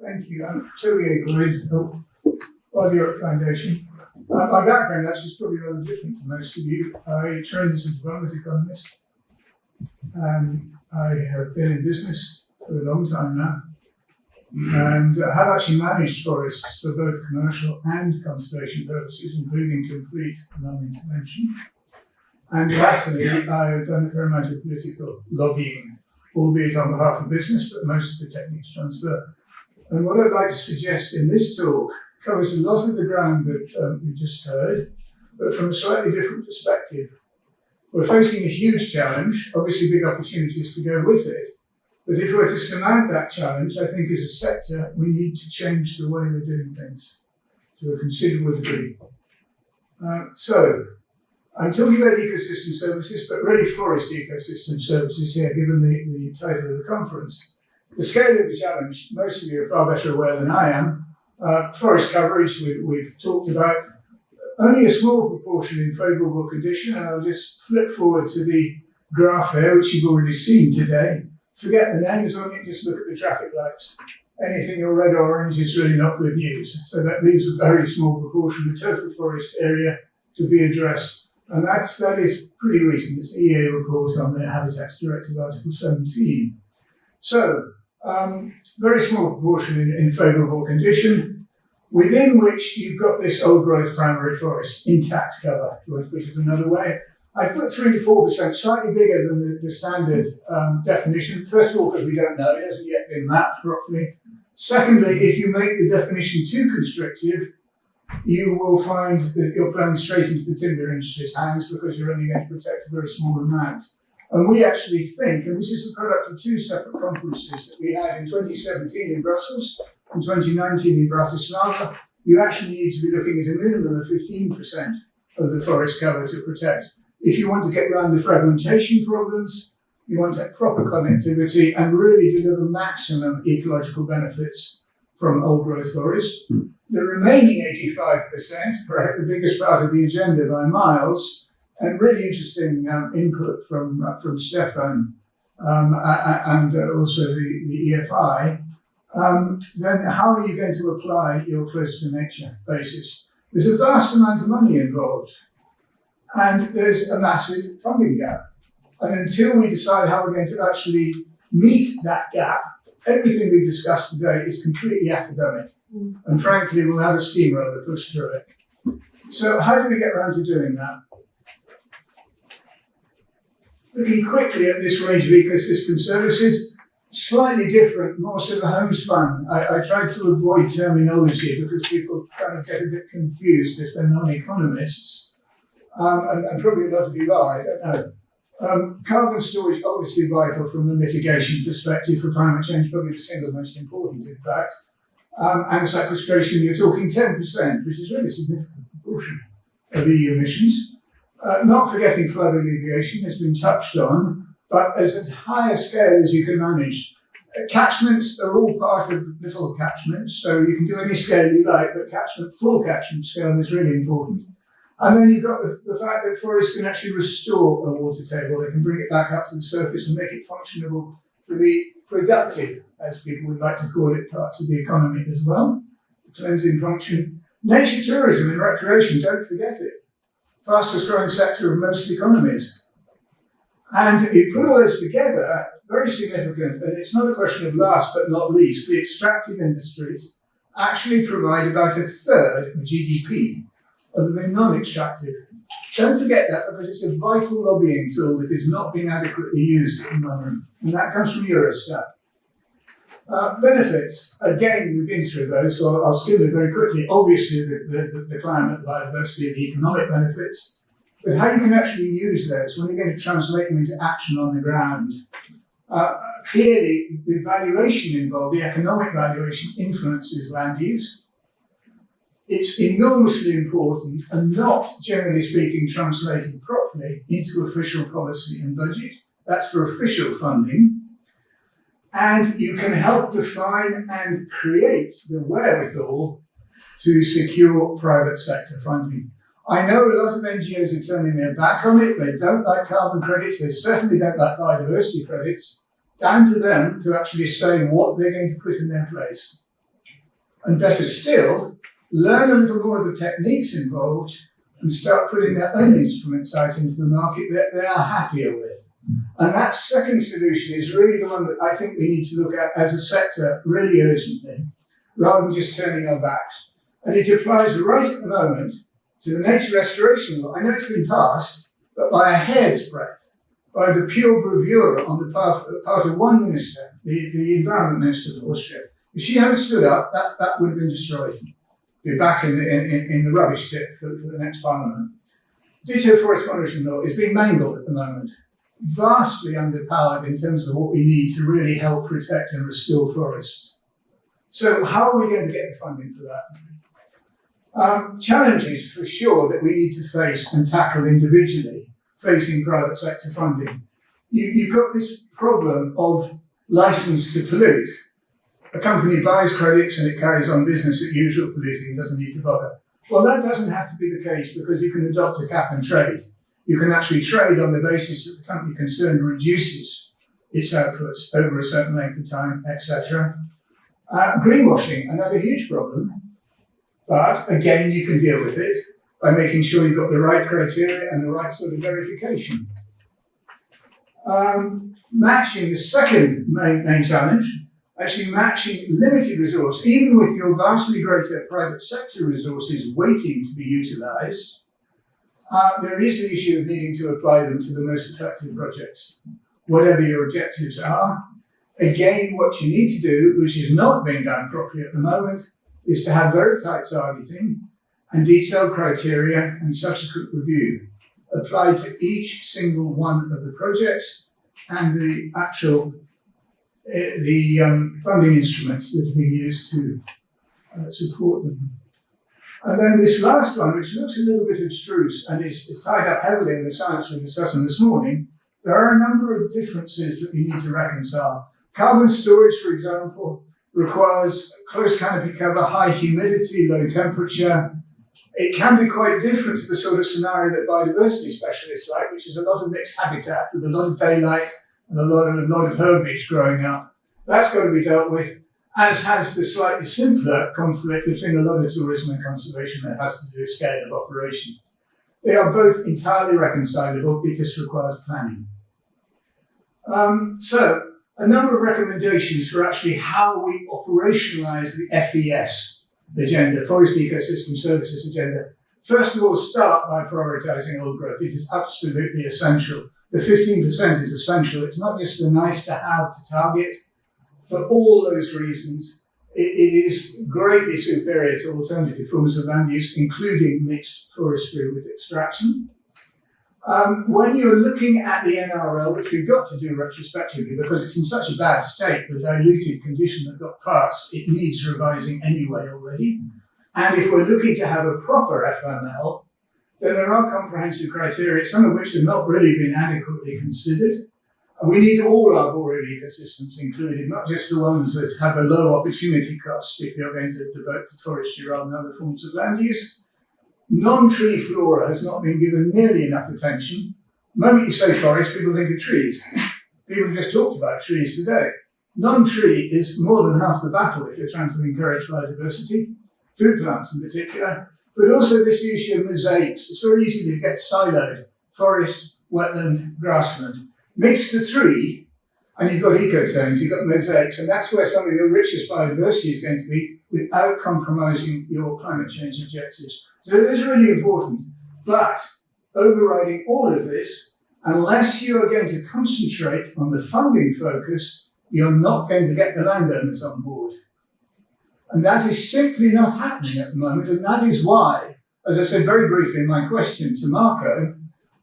Thank you. I'm Toby Aykroyd of the Europe Foundation. My background actually is probably rather different to most of you. I trained as a development economist. I have been in business for a long time now, and have actually managed forests for both commercial and conservation purposes, including complete non-intervention. And lastly, I've done a fair amount of political lobbying, albeit on behalf of business, but most of the techniques transfer. And what I'd like to suggest in this talk covers a lot of the ground that we just heard, but from a slightly different perspective. We're facing a huge challenge, obviously big opportunities to go with it. But if we're to surmount that challenge, I think as a sector, we need to change the way we're doing things to a considerable degree. So I'm talking about ecosystem services, but really forest ecosystem services here, given the title of the conference. The scale of the challenge, most of you are far better aware than I am. Forest coverage, we've talked about. Only a small proportion in favourable condition, and I'll just flip forward to the graph here, which you've already seen today. Forget the names on it, just look at the traffic lights. Anything in red or orange is really not good news. So that leaves a very small proportion of total forest area to be addressed. And that is pretty recent. It's the EA report on the Habitats Directive, Article 17. So, very small proportion in favourable condition, within which you've got this old growth primary forest, intact cover, if you want to put it another way. I put 3 to 4%, slightly bigger than the standard definition. First of all, because we don't know, it hasn't yet been mapped properly. Secondly, if you make the definition too constrictive, you will find that you're playing straight into the timber industry's hands because you're only going to protect a very small amount. And we actually think, and this is the product of two separate conferences that we had in 2017 in Brussels and 2019 in Bratislava, you actually need to be looking at a minimum of 15% of the forest cover to protect. If you want to get around the fragmentation problems, you want to have proper connectivity and really deliver maximum ecological benefits from old growth forests. The remaining 85%, perhaps the biggest part of the agenda by miles, and really interesting input from Stefan and also the EFI, then how are you going to apply your close to nature basis? There's a vast amount of money involved, and there's a massive funding gap. And until we decide how we're going to actually meet that gap, everything we've discussed today is completely academic. And frankly, we'll have a steamroller push through it. So how do we get around to doing that? Looking quickly at this range of ecosystem services, slightly different, more sort of homespun. I tried to avoid terminology because people kind of get a bit confused if they're non-economists. And probably a lot of you are, I don't know. Carbon storage obviously vital from the mitigation perspective for climate change, probably the single most important in fact. And sequestration, you're talking 10%, which is a really significant proportion of EU emissions. Not forgetting flood alleviation has been touched on, but as at higher scale as you can manage. Catchments are all part of little catchments, so you can do any scale you like, but full catchment scale is really important. And then you've got the fact that forests can actually restore a water table. They can bring it back up to the surface and make it functionable for the productive, as people would like to call it, parts of the economy as well. The cleansing function. Nature tourism and recreation, don't forget it. Fastest growing sector of most economies. And you put all this together, very significant, and it's not a question of last but not least, the extractive industries actually provide about a third of GDP of the non-extractive. Don't forget that because it's a vital lobbying tool that is not being adequately used at the moment. And that comes from Eurostat. Benefits, again, we've been through those, so I'll skim it very quickly. Obviously, the climate, biodiversity, the economic benefits, but how you can actually use those, when you're going to translate them into action on the ground. Clearly, the valuation involved, the economic valuation, influences land use. It's enormously important and not, generally speaking, translated properly into official policy and budget. That's for official funding. And you can help define and create the wherewithal to secure private sector funding. I know a lot of NGOs are turning their back on it. They don't like carbon credits. They certainly don't like biodiversity credits. Down to them to actually say what they're going to put in their place. And better still, learn a little more of the techniques involved and start putting their own instruments out into the market that they are happier with. And that second solution is really the one that I think we need to look at as a sector really urgently, rather than just turning our backs. And it applies right at the moment to the nature restoration law. I know it's been passed, but by a hair's breadth, by the pure bravura on the part of one minister, the environment minister for Austria. If she hadn't stood up, that would have been destroyed. Be back in the rubbish tip for the next parliament. Ditto forest monitoring law is being mangled at the moment, vastly underpowered in terms of what we need to really help protect and restore forests. So how are we going to get the funding for that? Challenges for sure that we need to face and tackle individually, facing private sector funding. You've got this problem of license to pollute. A company buys credits and it carries on business as usual polluting and doesn't need to bother. Well, that doesn't have to be the case because you can adopt a cap and trade. You can actually trade on the basis that the company concerned reduces its outputs over a certain length of time, etc. Greenwashing, another huge problem. But again, you can deal with it by making sure you've got the right criteria and the right sort of verification. Matching, the second main challenge, actually matching limited resource, even with your vastly greater private sector resources waiting to be utilised, there is the issue of needing to apply them to the most effective projects, whatever your objectives are. Again, what you need to do, which is not being done properly at the moment, is to have very tight targeting and detailed criteria and subsequent review applied to each single one of the projects and the actual funding instruments that have been used to support them. And then this last one, which looks a little bit abstruse and is tied up heavily in the science we're discussing this morning, there are a number of differences that you need to reconcile. Carbon storage, for example, requires close canopy cover, high humidity, low temperature. It can be quite different to the sort of scenario that biodiversity specialists like, which is a lot of mixed habitat with a lot of daylight and a lot of herbage growing up. That's got to be dealt with, as has the slightly simpler conflict between a lot of tourism and conservation that has to do with scale of operation. They are both entirely reconcilable, it just requires planning. So, a number of recommendations for actually how we operationalise the FES agenda, Forest Ecosystem Services agenda. First of all, start by prioritising old growth. It is absolutely essential. The 15% is essential. It's not just a nice to have to target. For all those reasons, it is greatly superior to alternative forms of land use, including mixed forestry with extraction. When you're looking at the NRL, which we've got to do retrospectively because it's in such a bad state, the diluted condition that got passed, it needs revising anyway already. And if we're looking to have a proper FML, then there are comprehensive criteria, some of which have not really been adequately considered. And we need all our boreal ecosystems included, not just the ones that have a low opportunity cost if you're going to devote to forestry rather than other forms of land use. Non-tree flora has not been given nearly enough attention. The moment you say forest, people think of trees. People just talked about trees today. Non-tree is more than half the battle if you're trying to encourage biodiversity, food plants in particular, but also this issue of mosaics. It's very easy to get siloed, forest, wetland, grassland. Mix the three, and you've got ecotones, you've got mosaics, and that's where some of your richest biodiversity is going to be without compromising your climate change objectives. So it is really important, but overriding all of this, unless you are going to concentrate on the funding focus, you're not going to get the landowners on board. And that is simply not happening at the moment, and that is why, as I said very briefly in my question to Marco,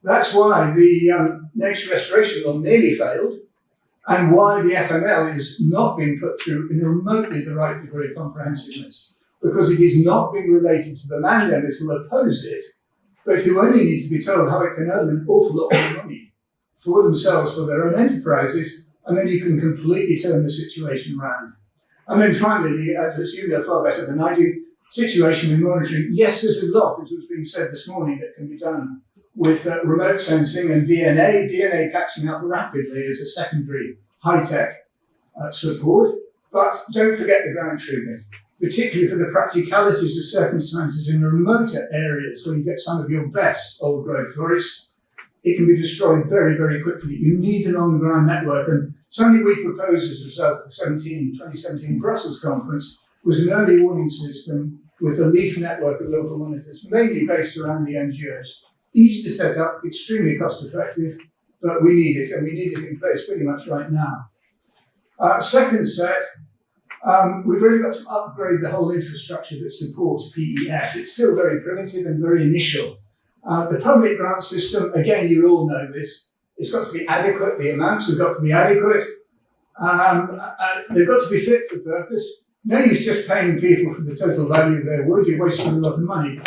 that's why the nature restoration law nearly failed, and why the FML is not being put through in remotely the right degree of comprehensiveness, because it is not being related to the landowners who oppose it, but who only need to be told how it can earn an awful lot more money for themselves, for their own enterprises, and then you can completely turn the situation around. And then finally, as you know far better than I do, situation with monitoring. Yes, there's a lot, as was being said this morning, that can be done with remote sensing and DNA catching up rapidly as a secondary high-tech support. But don't forget the ground truthing. particularly for the practicalities of circumstances in remoter areas where you get some of your best old growth forests. It can be destroyed very, very quickly. You need an on-the-ground network, and something we proposed as a result of the 2017 Brussels conference was an early warning system with a leaf network of local monitors, mainly based around the NGOs. Easy to set up, extremely cost-effective, but we need it, and we need it in place pretty much right now. Second set, we've really got to upgrade the whole infrastructure that supports PES. It's still very primitive and very initial. The public grant system, again, you all know this, it's got to be adequate, the amounts have got to be adequate, they've got to be fit for purpose. No use just paying people for the total value of their wood, you're wasting a lot of money.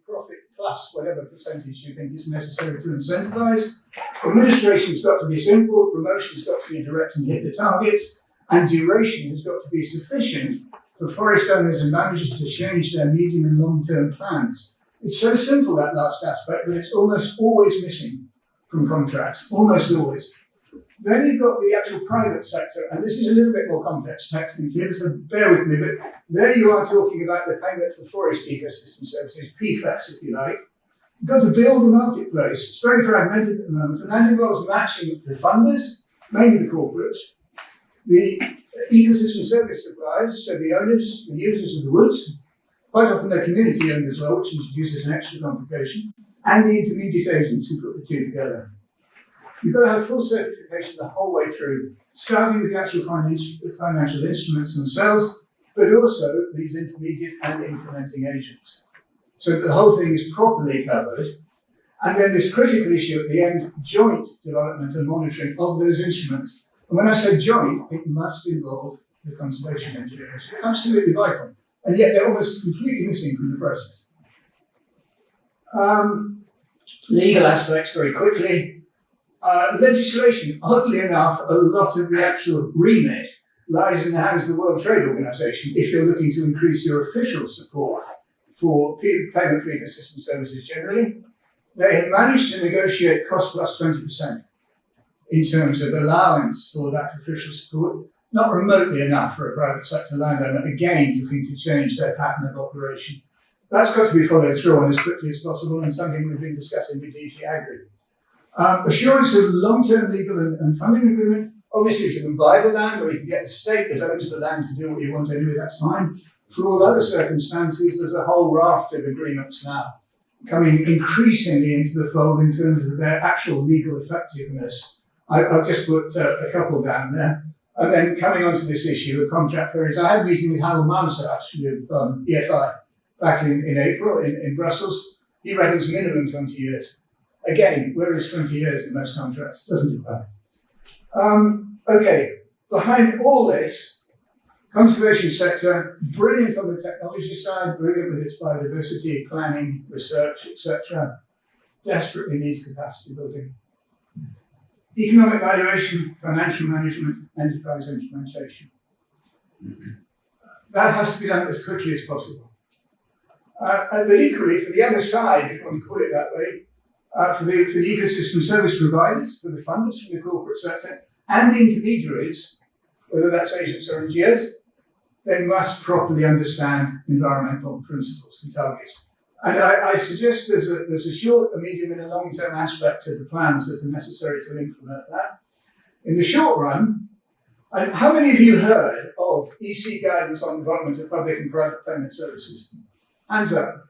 Profit plus whatever percentage you think is necessary to incentivize. Administration's got to be simple, promotion's got to be direct and hit the targets, and duration has got to be sufficient for forest owners and managers to change their medium and long-term plans. It's so simple, that last aspect, but it's almost always missing from contracts, almost always. Then you've got the actual private sector, and this is a little bit more complex technically, so bear with me, but there you are talking about the payment for forest ecosystem services, PFAS if you like. You've got to build a marketplace. It's very fragmented at the moment, and that involves matching the funders, mainly the corporates, the ecosystem service suppliers, so the owners, the users of the woods, quite often they're community owned as well, which introduces an extra complication, and the intermediate agents who put the two together. You've got to have full certification the whole way through, starting with the actual financial instruments themselves, but also these intermediate and implementing agents. So the whole thing is properly covered. And then this critical issue at the end, joint development and monitoring of those instruments. And when I say joint, it must involve the conservation engineers. Absolutely vital. And yet they're almost completely missing from the process. Legal aspects very quickly. Legislation, oddly enough, a lot of the actual remit lies in the hands of the World Trade Organization if you're looking to increase your official support for payment for ecosystem services generally. They have managed to negotiate cost plus 20% in terms of allowance for that official support. Not remotely enough for a private sector landowner, again, looking to change their pattern of operation. That's got to be followed through on as quickly as possible, and something we've been discussing with DG Agri. Assurance of long-term legal and funding agreement. Obviously, if you can buy the land or you can get the state that owns the land to do what you want anyway, that's fine. For all other circumstances, there's a whole raft of agreements now coming increasingly into the fold in terms of their actual legal effectiveness. I've just put a couple down there. And then coming on to this issue of contract periods, I had a meeting with Harold Manser actually with EFI back in April in Brussels. He reckons minimum 20 years. Again, where is 20 years in most contracts? Doesn't do that. Okay, behind all this, conservation sector, brilliant on the technology side, brilliant with its biodiversity, planning, research, etc. Desperately needs capacity building. Economic valuation, financial management, enterprise implementation. That has to be done as quickly as possible. But equally, for the other side, if you want to call it that way, for the ecosystem service providers, for the funders, for the corporate sector, and the intermediaries, whether that's agents or NGOs, they must properly understand environmental principles and targets. And I suggest there's a short, a medium, and a long-term aspect to the plans that are necessary to implement that. In the short run, how many of you heard of EC guidance on development of public and private payment services? Hands up.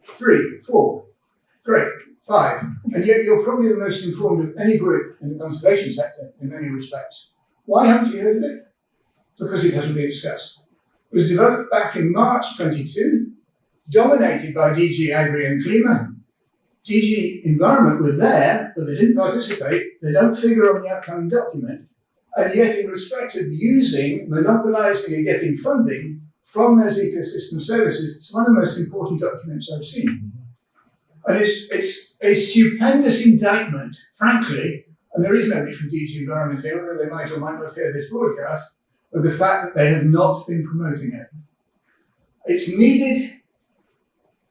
3, 4. Great. 5. And yet you're probably the most informed of any group in the conservation sector in many respects. Why haven't you heard of it? Because it hasn't been discussed. It was developed back in March 22, dominated by DG Agri and Klima. DG Environment were there, but they didn't participate. They don't figure on the upcoming document. And yet in respect of using, monopolizing and getting funding from those ecosystem services, it's one of the most important documents I've seen. And it's a stupendous indictment, frankly, and there is nobody from DG Environment here, although they might or might not hear this broadcast, of the fact that they have not been promoting it. It's needed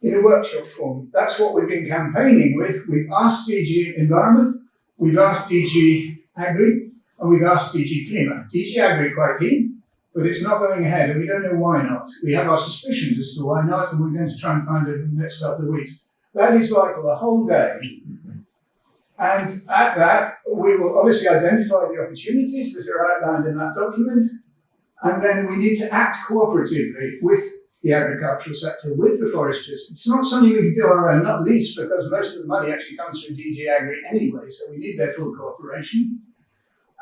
in a workshop form. That's what we've been campaigning with. We've asked DG Environment, we've asked DG Agri, and we've asked DG Klima. DG Agri quite keen. but it's not going ahead, and we don't know why not. We have our suspicions as to why not, and we're going to try and find it in the next couple of weeks. That is vital, a whole day. And at that, we will obviously identify the opportunities that are outlined in that document, and then we need to act cooperatively with the agricultural sector, with the foresters. It's not something we can do on our own, not least because most of the money actually comes through DG Agri anyway, so we need their full cooperation.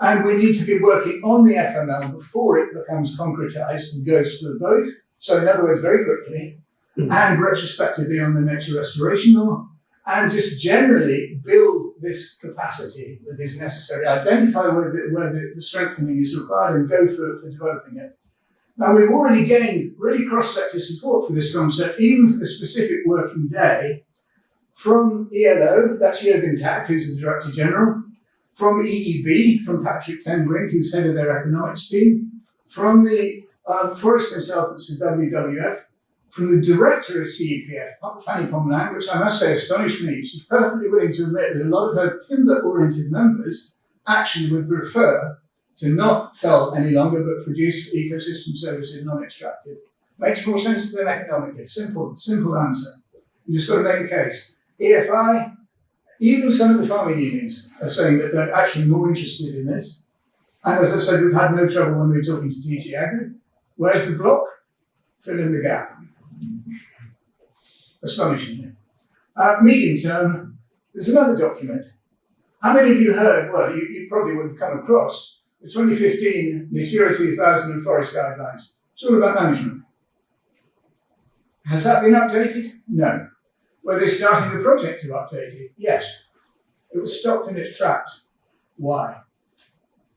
And we need to be working on the FML before it becomes concretized and goes to the vote. So in other words, very quickly, and retrospectively on the next restoration law, and just generally build this capacity that is necessary, identify where the strengthening is required and go for developing it. Now we've already gained really cross-sector support for this concept, even for the specific working day, from ELO, that's Jürgen Tack, who's the Director General, from EEB, from Patrick Ten Brink, who's head of their economics team, from the forest consultants at WWF, from the director of CEPF, Fanny Pomlan, which I must say astonished me. She's perfectly willing to admit that a lot of her timber-oriented members actually would prefer to not fell any longer but produce ecosystem services non-extractive. Makes more sense to them economically. Simple answer. You just got to make a case. EFI, even some of the farming unions are saying that they're actually more interested in this. And as I said, we've had no trouble when we were talking to DG Agri. Where's the block? Fill in the gap. Astonishing. Medium term, there's another document. How many of you heard, well, you probably would have come across the 2015 Natura 2000 and Forest Guidelines. It's all about management. Has that been updated? No. Were they starting the project to update it? Yes. It was stopped in its tracks. Why?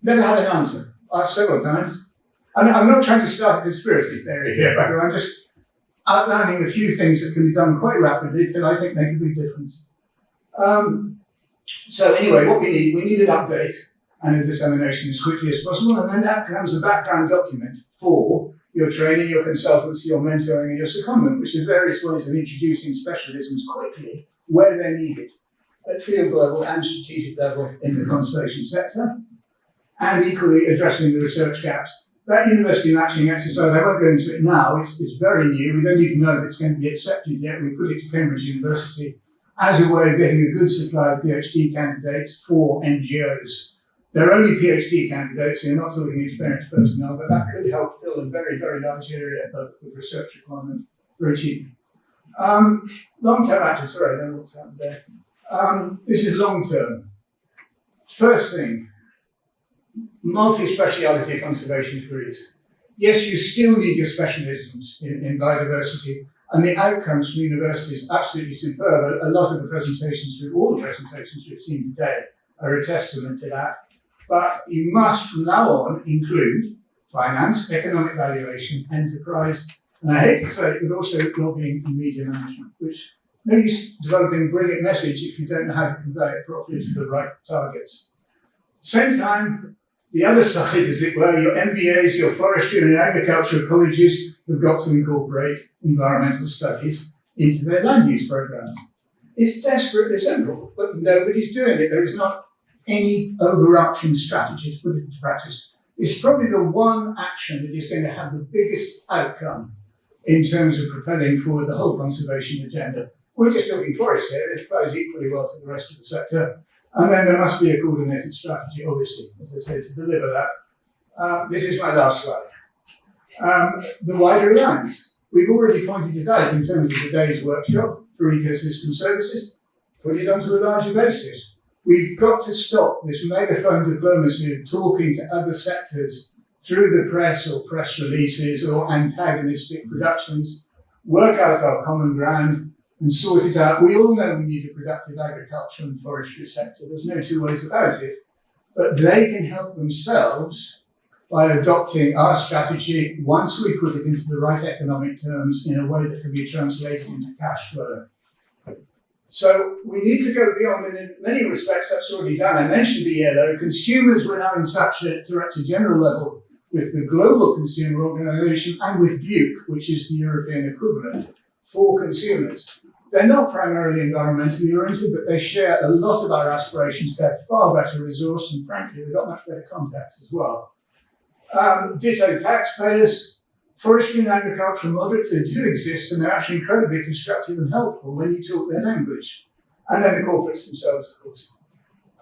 Never had an answer. Asked several times. I'm not trying to start a conspiracy theory here, but I'm just outlining a few things that can be done quite rapidly till I think make a big difference. So anyway, what we need an update and a dissemination as quickly as possible, and then that becomes a background document for your training, your consultancy, your mentoring, and your secondment, which are various ways of introducing specialisms quickly where they're needed, at field level and strategic level in the conservation sector, and equally addressing the research gaps. That university matching exercise, I won't go into it now, it's very new. We don't even know if it's going to be accepted yet. We put it to Cambridge University as a way of getting a good supply of PhD candidates for NGOs. They're only PhD candidates, so you're not talking experienced personnel, but that could help fill a very, very large area of research requirement very cheaply. Long-term action, sorry, I don't know what's happened there. This is long-term. First thing, multi-speciality conservation degrees. Yes, you still need your specialisms in biodiversity, and the outcomes from universities are absolutely superb. A lot of the presentations, all the presentations we've seen today, are a testament to that. But you must from now on include finance, economic valuation, enterprise, and I hate to say it, but also lobbying and media management, which no use developing a brilliant message if you don't know how to convey it properly to the right targets. Same time, the other side, as it were, your MBAs, your forestry and agricultural colleges have got to incorporate environmental studies into their land use programs. It's desperately simple, but nobody's doing it. There is not any overarching strategy to put it into practice. It's probably the one action that is going to have the biggest outcome in terms of propelling forward the whole conservation agenda. We're just talking forests here, it applies equally well to the rest of the sector. And then there must be a coordinated strategy, obviously, as I say, to deliver that. This is my last slide. The wider alliance. We've already pointed it out in terms of today's workshop for ecosystem services. Put it onto a larger basis. We've got to stop this megaphone diplomacy of talking to other sectors through the press or press releases or antagonistic productions, work out our common ground and sort it out. We all know we need a productive agriculture and forestry sector. There's no two ways about it. But they can help themselves by adopting our strategy once we put it into the right economic terms in a way that can be translated into cash flow. So we need to go beyond, and in many respects that's already done. I mentioned the ELO. Consumers were now in touch at Director General level with the Global Consumer Organization and with BUC, which is the European equivalent for consumers. They're not primarily environmentally oriented, but they share a lot of our aspirations. They're far better resourced, and frankly, they've got much better contacts as well. Ditto taxpayers. Forestry and agricultural moderates, they do exist, and they're actually incredibly constructive and helpful when you talk their language. And then the corporates themselves, of course.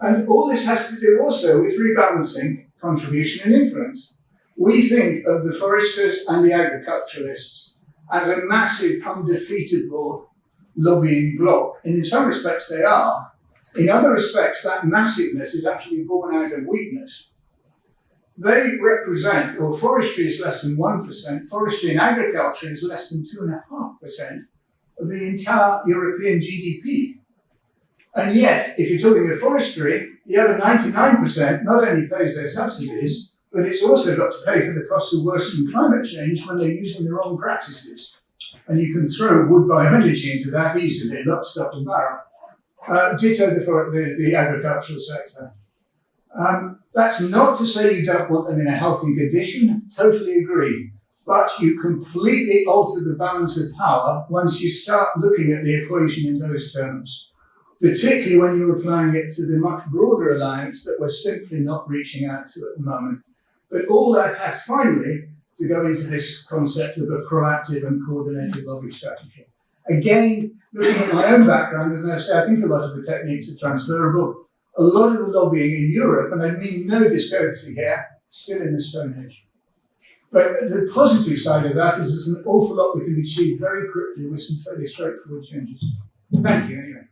And all this has to do also with rebalancing contribution and influence. We think of the foresters and the agriculturalists as a massive, undefeatable lobbying bloc. And in some respects they are. In other respects, that massiveness is actually born out of weakness. They represent, or forestry is less than 1%, forestry and agriculture is less than 2.5% of the entire European GDP. And yet, if you're talking of forestry, the other 99% not only pays their subsidies, but it's also got to pay for the costs of worsening climate change when they're using the wrong practices. And you can throw wood bioenergy into that easily, lock, stock and barrel. Ditto the agricultural sector. That's not to say you don't want them in a healthy condition, totally agree. But you completely alter the balance of power once you start looking at the equation in those terms, particularly when you're applying it to the much broader alliance that we're simply not reaching out to at the moment. But all that has finally to go into this concept of a proactive and coordinated lobby strategy. Again, looking at my own background, as I say, I think a lot of the techniques are transferable. A lot of the lobbying in Europe, and I mean no discourtesy here, still in the Stone Age. But the positive side of that is there's an awful lot we can achieve very quickly with some fairly straightforward changes. Thank you, anyway.